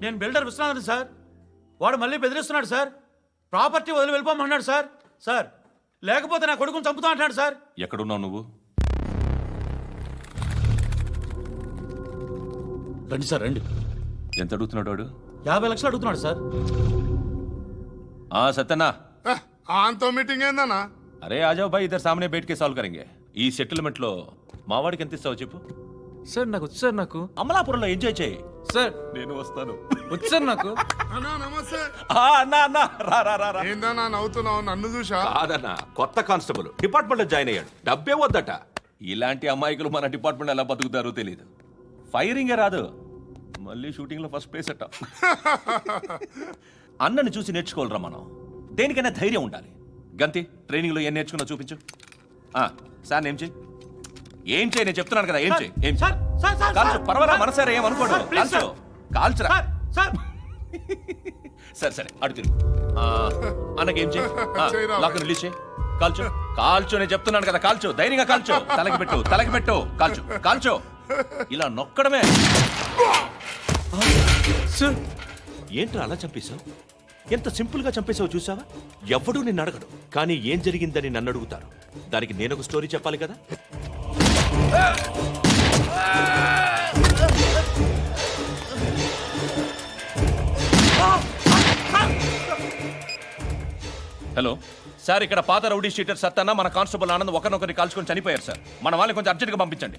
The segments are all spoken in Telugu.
నేను బిల్డర్ విశ్వనాథన్ సార్. వాడు మళ్ళీ బెదిరిస్తున్నాడు సార్. ప్రాపర్టీ వదిలి వెళ్ళిపోమన్నాడు సార్. సార్ లేకపోతే నా కొడుకుని చంపుతా అంటున్నాడు సార్. ఎక్కడున్నావు నువ్వు? రండి సార్ రండి. ఎంత అడుగుతున్నాడు వాడు? 50 లక్షలు అడుగుతున్నాడు సార్. సత్యనా ఆంతో మీటింగ్ ఏందన్నా? అరే ఆజావ్ భాయ్ ఇద్దరు సామనే బయటకే సాల్వ్ కరెంగే. ఈ సెటిల్మెంట్ లో మావాడికి ఎంత ఇస్తావు చెప్పు. సార్ నాకు వచ్చు సార్. నాకు అమలాపురంలో ఎంజాయ్ చేయి సార్. నేను వస్తాను. వచ్చు సార్ నాకు. అన్నా నమస్తే. అన్నా రా. ఏందన్నా నవ్వుతున్నావు? నన్ను చూసా? కాదన్నా, కొత్త కానిస్టేబుల్ డిపార్ట్మెంట్ లో జాయిన్ అయ్యాడు. డబ్బే వద్దట. ఇలాంటి అమాయకులు మన డిపార్ట్మెంట్ ఎలా బతుకుతారో తెలియదు. ఫైరింగే రాదు, మళ్ళీ షూటింగ్ లో ఫస్ట్ ప్లేస్ అట్ట. అన్నని చూసి నేర్చుకోవాలరా మనం. దేనికైనా ధైర్యం ఉండాలి. గంతి ట్రైనింగ్ లో ఏం నేర్చుకున్నా చూపించు. సార్ ఏం చేయి నేను చెప్తున్నాను కదా. ఏం చేయి కాల్చు. పర్వాలా మనసారా ఏమనుకోడు. కాల్చు కాల్చురా. సరే అడు తిరుగు. అన్నకేం చేయి. లాక్ రిలీజ్ చేయి. కాల్చు నేను చెప్తున్నాను కదా. కాల్చు, ధైర్యంగా కాల్చు. తలకి పెట్టు. కాల్చు. ఇలా నొక్కడమే. ఏంట్రా అలా చంపేశావు? ఎంత సింపుల్ గా చంపేశావు చూసావా? ఎవడూ నిన్ను అడగడు, కానీ ఏం జరిగిందని నన్ను అడుగుతారు. దానికి నేను ఒక స్టోరీ చెప్పాలి కదా. హలో సార్, ఇక్కడ పాత రౌడీ షీటర్ సత్తన్న మన కానిస్టేబుల్ ఆనంద్ ఒకరినొకరిని కాల్చుకొని చనిపోయారు సార్. మన వాళ్ళని కొంచెం అర్జెంట్గా పంపించండి.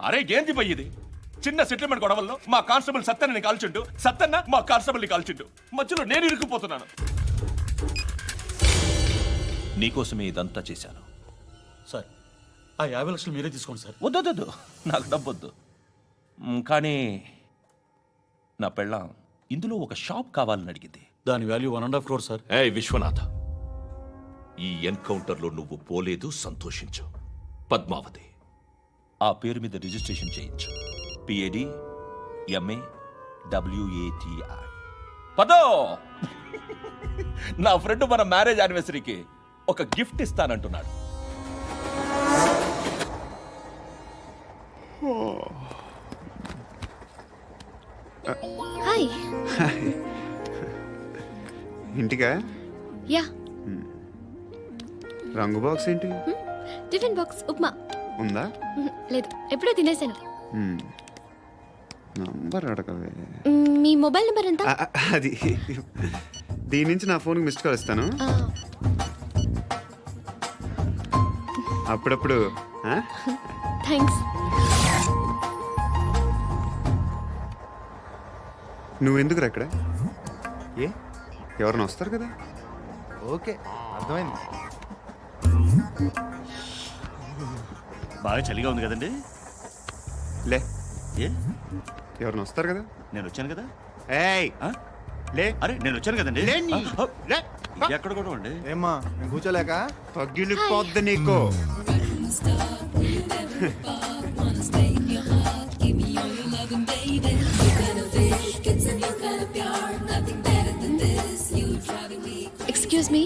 అరే ఏంది పోయి ఇది? చిన్న సెటిల్మెంట్ గొడవల్లో మా కానిస్టేబుల్ సత్తన్నని కాల్చుండు, సత్తన్న మా కానిస్టేబుల్ని కాల్చుండు. మధ్యలో నేను ఇరుక్కుపోతున్నాను. నీకోసమే ఇదంతా చేశాను సార్. ఆ 50 లక్షలు మీరే తీసుకోండి సార్. వద్దొద్దు, నాకు డబ్బొద్దు. కానీ నా పెళ్ళాం ఇందులో ఒక షాప్ కావాలని అడిగింది. దాని వాల్యూ 1.5 crore సార్. ఏ విశ్వనాథ, ఈ ఎన్కౌంటర్లో నువ్వు పోలేదు, సంతోషించు. పద్మావతి ఆ పేరు మీద రిజిస్ట్రేషన్ చేయించు. PAD MA WATI. పదో, నా ఫ్రెండ్ మన మ్యారేజ్ యానివర్సరీకి ఒక గిఫ్ట్ ఇస్తానంటున్నాడు. హాయ్. ఇంటికా? యా. రంగు బాక్స్ ఏంటి? టిఫిన్ బాక్స్ ఉప్మా ఉందా? లేదు, ఎప్పుడో తినేసాను. నంబర్ అడగవే. మీ మొబైల్ నెంబర్ ఎంత? అది దీని నుంచి నా ఫోన్కి మిస్డ్ కాల్ ఇస్తాను. అప్పుడప్పుడు. థ్యాంక్స్. నువ్వెందుకురా ఇక్కడ? ఏ ఎవరైనా వస్తారు కదా. ఓకే, అర్థమైంది. బాగా చలిగా ఉంది కదండి. లే, ఏ ఎవరైనా వస్తారు కదా. నేను వచ్చాను కదా. ఏయ్ లే. అరే నేను వచ్చాను కదండి. లే. ఎక్కడ కూడా అండి. ఏమ్మా నేను కూర్చోలేక? తగ్గిలిపోద్ది నీకు. Excuse me.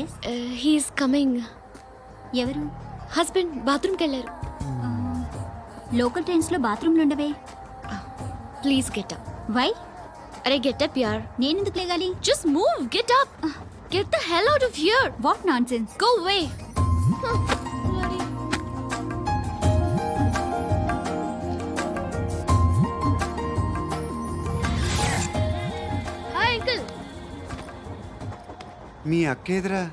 Yes. He's coming. ఎవరు? హస్బెండ్ బాత్రూమ్కి వెళ్ళారు. లోకల్ ట్రైన్స్లో బాత్రూమ్లు ఉండవే. Please get up. వై? అరే గెట్ అప్ యార్. నేనెందుకు లేగాలి? Just move, get up. Get the hell out of here. What nonsense. Go away. Hi uncle. మీ అక్క ఎదురా?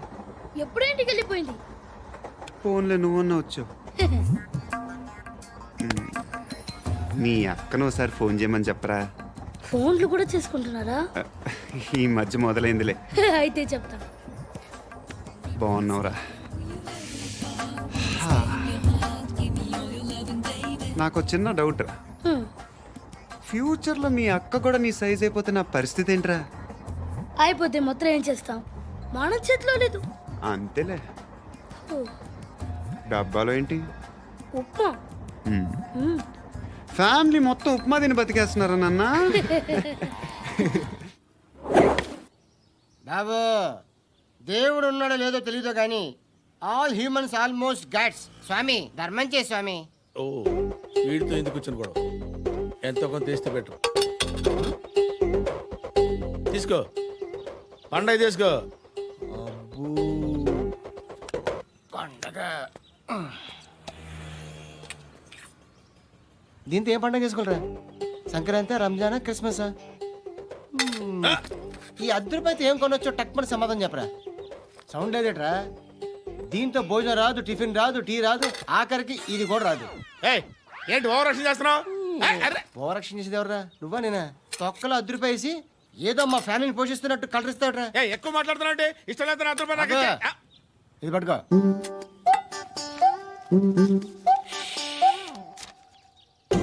ఎప్పుడు ఇంటికి వెళ్ళిపోయింది. ఫోన్లో నువ్వన్నా వచ్చు. మీ అక్కను ఒకసారి ఫోన్ చేయమని చెప్పరా. ఫోన్లు కూడా చేసుకుంటున్నారా? ఈ మధ్య మొదలైందిలే. అయితే చెప్తా. బాగున్నావురా? నాకు చిన్న డౌట్ రా. ఫ్యూచర్లో మీ అక్క కూడా నీ సైజ్ అయిపోతే నా పరిస్థితి ఏంట్రా? అయిపోతే మొత్తం ఏం చేస్తాం, మన చేతిలో లేదు. అంతేలే. డబ్బాలో ఏంటి? ఉప్మా. ఫ్యామిలీ మొత్తం ఉప్మా తిని బతికేస్తున్నారా నాన్న? బాబు, దేవుడు ఉన్నాడో లేదో తెలియదు కానీ ఆల్ హ్యూమన్స్ ఆల్మోస్ట్ గాడ్స్. స్వామి ధర్మం చే స్వామి. ఓ వీడితో ఎందుకు వచ్చిన గొడవ? ఎంతో కొంత తీస్తే పెట్టు. తీసుకో, పండగ తీసుకో. పండగ దీంతో ఏం పండగ చేసుకోలేరా? సంక్రాంతి, రంజానా, క్రిస్మస్? ఈ అద్దరిపైతే ఏం కొనొచ్చో టక్మని సమాధానం చెప్పరా. సౌండ్ లేదేట్రా? దీంతో భోజనం రాదు, టిఫిన్ రాదు, టీ రాదు, ఆఖరికి ఇది కూడా రాదు. ఏయ్, ఏంటి ఓవర్ రక్షణ చేస్తున్నావు? ఓవరాక్షన్ చేసేది ఎవరా? నువ్వా నేనా? తొక్కలో అద్దరిపేసి ఏదో మా ఫ్యామిలీని పోషిస్తున్నట్టు కలరిస్తాడరా. ఎక్కువ మాట్లాడుతున్నావు అంటే ఇష్టం లేదు నా రూపాయలు నాకు ఇచ్చే. ఇది పట్టుకో.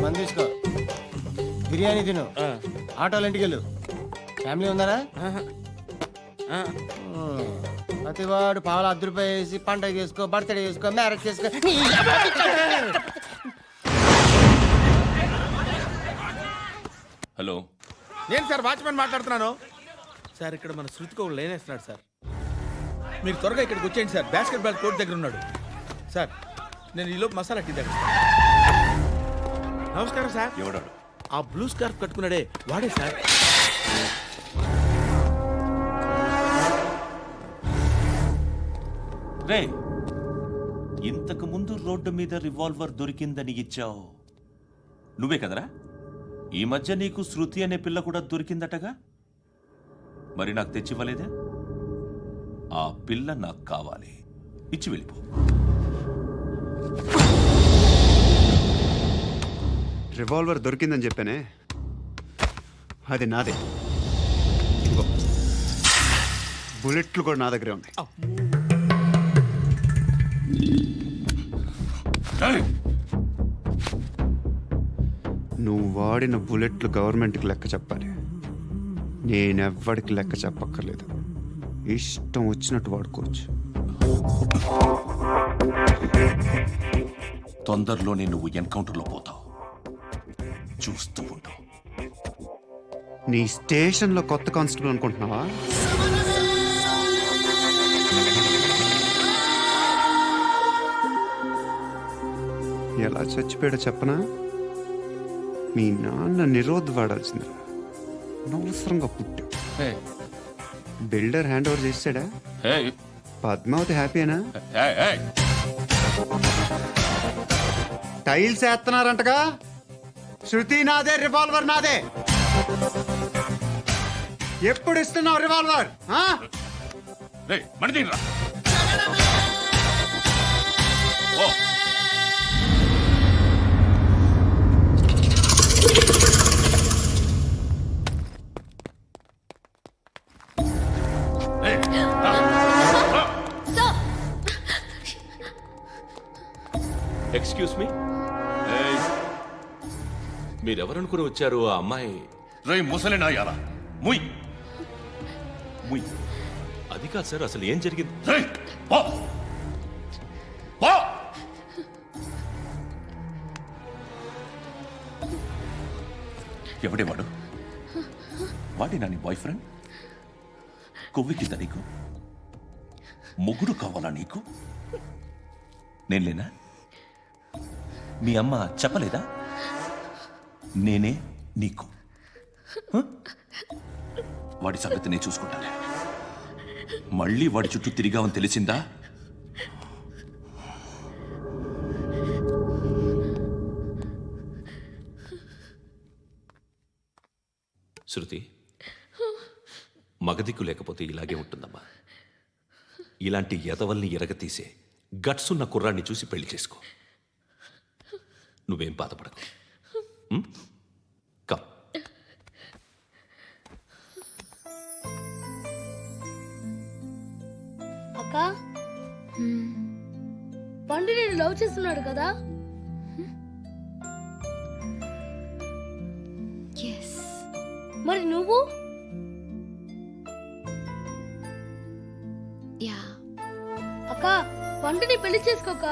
మంది తీసుకో, బిర్యానీ తిను, ఆటోలు ఇంటికి వెళ్ళు. ఫ్యామిలీ ఉన్నారా? ప్రతివాడు పావులు ₹10 వేసి పండగ చేసుకో, బర్త్డే చేసుకో, మ్యారేజ్ చేసుకో. హలో, నేను సార్ వాచ్మెన్ మాట్లాడుతున్నాను. సార్ ఇక్కడ మన శృతికి ఒక లైన్ వేస్తున్నాడు సార్. మీరు త్వరగా ఇక్కడికి వచ్చేయండి సార్. బాస్కెట్ బాల్ కోర్ట్ దగ్గర ఉన్నాడు సార్. నేను ఈలోపు మసాలా టీ దగ్గర. నమస్కారం సార్. ఎవడాడు? ఆ బ్లూ స్కార్ఫ్ కట్టుకున్నాడే వాడే సార్. రే, ఇంతకు ముందు రోడ్డు మీద రివాల్వర్ దొరికిందని ఇచ్చావు నువ్వే కదరా? ఈ మధ్య నీకు శృతి అనే పిల్ల కూడా దొరికిందటగా? మరి నాకు తెచ్చివ్వలేదే? ఆ పిల్ల నాకు కావాలి, ఇచ్చి వెళ్ళిపో. రివాల్వర్ దొరికిందని చెప్పానే, అది నాదే. ఇదిగో, బుల్లెట్లు కూడా నా దగ్గరే ఉన్నాయి. నువ్వు వాడిన బుల్లెట్లు గవర్నమెంట్కి లెక్క చెప్పాలి. నేనెవ్వడికి లెక్క చెప్పక్కర్లేదు. ఇష్టం వచ్చినట్టు వాడుకోవచ్చు. తొందరలోనే నువ్వు ఎన్కౌంటర్లో పోతావు, చూస్తూ ఉంటావు. నీ స్టేషన్లో కొత్త కానిస్టేబుల్ అనుకుంటున్నావా? ఎలా చచ్చిపోయాడో చెప్పనా? మీ నాన్న నిరోధ్ వాడాల్సిందిరా. అనవసరంగా పుట్టావు. బిల్డర్ హ్యాండ్ ఓవర్ చేసాడా? పద్మావతి హ్యాపీనా? టైల్స్ వేస్తున్నారంటగా? శృతి నాదే, రివాల్వర్ నాదే. ఎప్పుడు ఇస్తున్నావు రివాల్వర్? ఎక్స్క్యూజ్ మీ, మీరెవరనుకుని వచ్చారు? ఆ అమ్మాయి రేయ్ ముసలి నాయాలా, ముయ్ ముయ్. అది కాదు సార్, అసలు ఏం జరిగింది? రేయ్, పో పో. ఎవడేవాడు? వాడి నా నీ బాయ్ ఫ్రెండ్? కొవ్వికింద నీకు? ముగ్గురు కావాలా నీకు? నేను లేనా? మీ అమ్మ చెప్పలేదా? నేనే నీకు. వాడి సంగతి నేను చూసుకుంటాను. మళ్ళీ వాడి చుట్టూ తిరిగావని తెలిసిందా? శృతి, మగదిక్కు లేకపోతే ఇలాగే ఉంటుందమ్మా. ఇలాంటి ఎదవల్ని ఎరగతీసే గట్స్ ఉన్న కుర్రాన్ని చూసి పెళ్లి చేసుకో. నువ్వేం బాధపడకు. కమ్. అక్క, పండు నేను లవ్ చేస్తున్నాడు కదా? మరి నువ్వు? అక్క, పండుని పెళ్లి చేసుకోక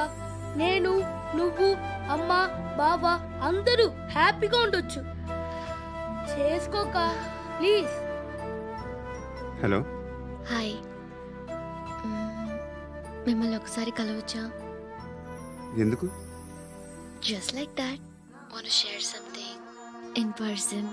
నేను, నువ్వు, అమ్మ, బావ అందరూ హ్యాపీగా ఉండొచ్చు. చేసుకోక ప్లీజ్. Hello, hi. మిమ్మల్ని ఒకసారి కలవచ్చా? ఎందుకు? Just like that. Want to share something in person